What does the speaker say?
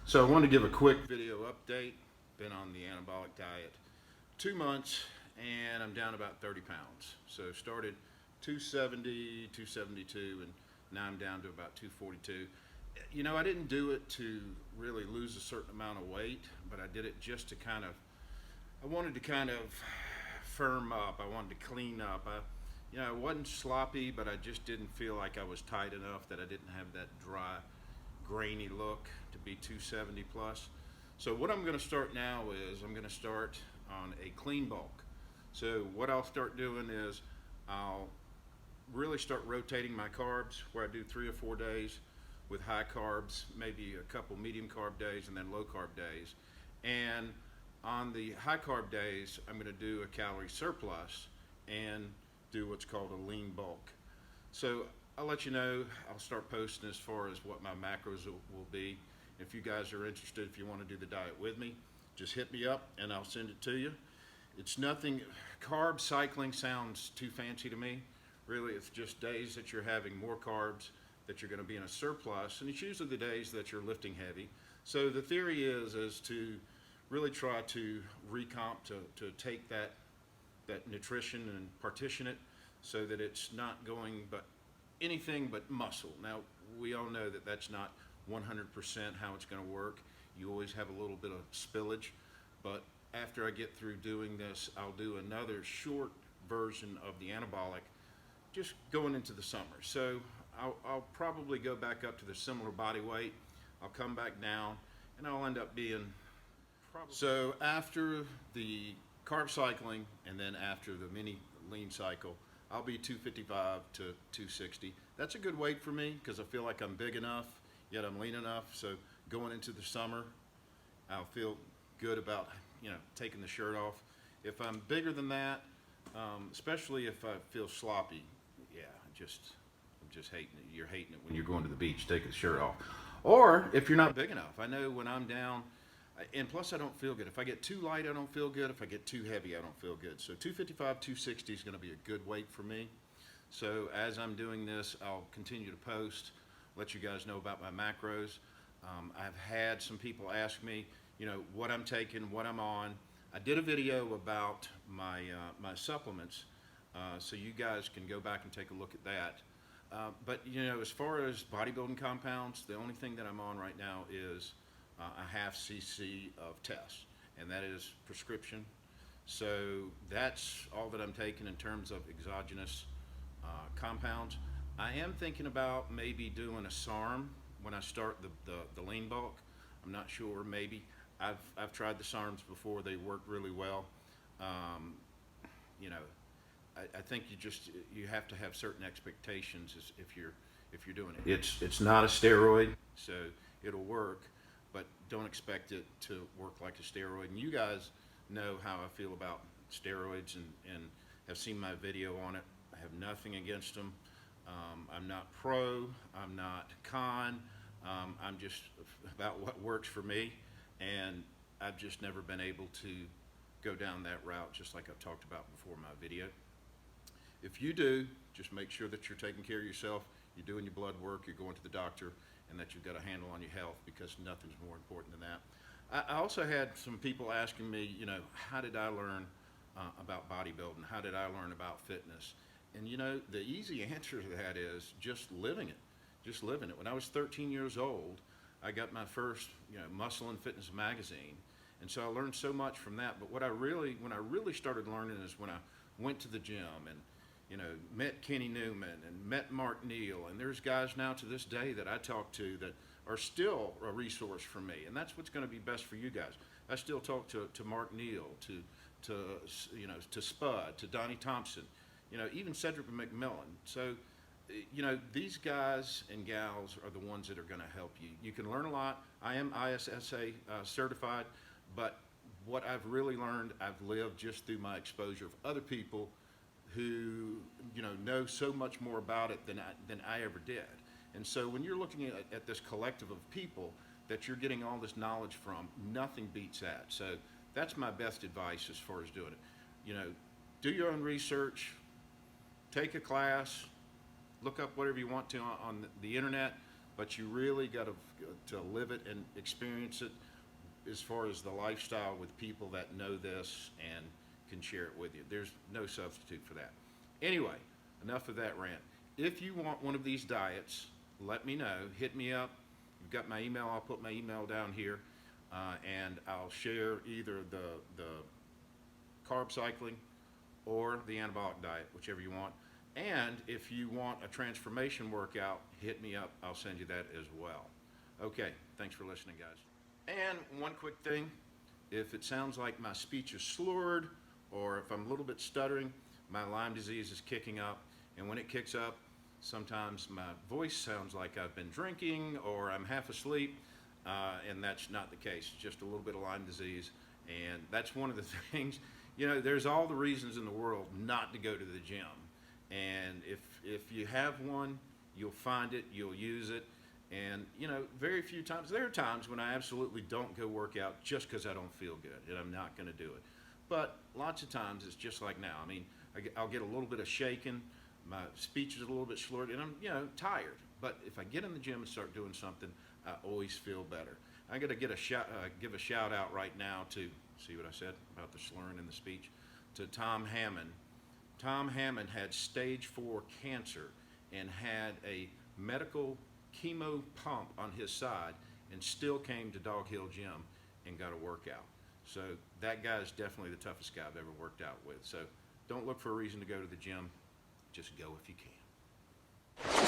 So I wanted to give a quick video update. Been on the anabolic diet 2 months and I'm down about 30 pounds. So started 270, 272, and now I'm down to about 242. You know, I didn't do it to really lose a certain amount of weight, but I did it just to I wanted to kind of firm up. I wanted to clean up. I wasn't sloppy, but I just didn't feel like I was tight enough, that I didn't have that dry, grainy look to be 270 plus. So what I'm going to start now is I'm going to start on a clean bulk. So what I'll start doing is I'll really start rotating my carbs, where I do 3 or 4 days with high carbs, maybe a couple medium carb days, and then low carb days. And on the high carb days, I'm going to do a calorie surplus and do what's called a lean bulk. So I'll let you know. I'll start posting as far as what my macros will be. If you guys are interested, if you want to do the diet with me, just hit me up and I'll send it to you. It's nothing, carb cycling sounds too fancy to me. Really, it's just days that you're having more carbs, that you're going to be in a surplus, and it's usually the days that you're lifting heavy. So the theory is to really try to recomp, to take that nutrition and partition it so that it's not going but anything but muscle. Now, we all know that that's not 100% how it's going to work. You always have a little bit of spillage, but after I get through doing this, I'll do another short version of the anabolic just going into the summer. So I'll probably go back up to the similar body weight. I'll come back down and I'll end up being so after the carb cycling and then after the mini lean cycle, I'll be 255 to 260. That's a good weight for me because I feel like I'm big enough, yet I'm lean enough. So going into the summer, I'll feel good about, taking the shirt off. If I'm bigger than that, especially if I feel sloppy, I'm just hating it. You're hating it when you're going to the beach, take the shirt off. Or if you're not big enough. I know when I'm down, and plus I don't feel good. If I get too light, I don't feel good. If I get too heavy, I don't feel good. So 255, 260 is going to be a good weight for me. So as I'm doing this, I'll continue to post, let you guys know about my macros. I've had some people ask me, what I'm taking, what I'm on. I did a video about my supplements, so you guys can go back and take a look at that. But as far as bodybuilding compounds, the only thing that I'm on right now is a half cc of test, and that is prescription. So that's all that I'm taking in terms of exogenous compounds. I am thinking about maybe doing a SARM when I start the lean bulk. I'm not sure, maybe. I've tried the SARMs before. They work really well. I think you have to have certain expectations if you're doing it. It's not a steroid, so it'll work, but don't expect it to work like a steroid. And you guys know how I feel about steroids and have seen my video on it. I have nothing against them. I'm not pro, I'm not con, I'm just about what works for me, and I've just never been able to go down that route, just like I've talked about before in my video. If you do, just make sure that you're taking care of yourself, you're doing your blood work, you're going to the doctor, and that you've got a handle on your health, because nothing's more important than that. I also had some people asking me, how did I learn about bodybuilding? How did I learn about fitness? And the easy answer to that is just living it. Just living it. When I was 13 years old, I got my first, Muscle and Fitness magazine. And so I learned so much from that. But when I really started learning is when I went to the gym and, met Kenny Newman and met Mark Neal. And there's guys now to this day that I talk to that are still a resource for me. And that's what's going to be best for you guys. I still talk to Mark Neal, to Spud, to Donnie Thompson, even Cedric McMillan. So, these guys and gals are the ones that are going to help you. You can learn a lot. I am ISSA certified, but what I've really learned, I've lived just through my exposure of other people who, know so much more about it than I ever did. And so when you're looking at this collective of people that you're getting all this knowledge from, nothing beats that. So that's my best advice as far as doing it. Do your own research, take a class, look up whatever you want to on the internet, but you really got to to live it and experience it as far as the lifestyle with people that know this and can share it with you. There's no substitute for that. Anyway, enough of that rant. If you want one of these diets, let me know. Hit me up. You've got my email. I'll put my email down here, and I'll share either the carb cycling or the anabolic diet, whichever you want. And if you want a transformation workout, hit me up. I'll send you that as well. Okay, thanks for listening, guys. And one quick thing, if it sounds like my speech is slurred or if I'm a little bit stuttering, my Lyme disease is kicking up. And when it kicks up, sometimes my voice sounds like I've been drinking or I'm half asleep, and that's not the case. It's just a little bit of Lyme disease. And that's one of the things, there's all the reasons in the world not to go to the gym. And if you have one, you'll find it, you'll use it. And, very few times, there are times when I absolutely don't go work out just because I don't feel good and I'm not going to do it. But lots of times it's just like now. I mean, I'll get a little bit of shaking, my speech is a little bit slurred, and I'm, tired. But if I get in the gym and start doing something, I always feel better. I got to give a shout out right now to, see what I said about the slurring in the speech, to Tom Hammond. Tom Hammond had stage 4 cancer and had a medical chemo pump on his side and still came to Dog Hill Gym and got a workout. So that guy is definitely the toughest guy I've ever worked out with. So don't look for a reason to go to the gym. Just go if you can.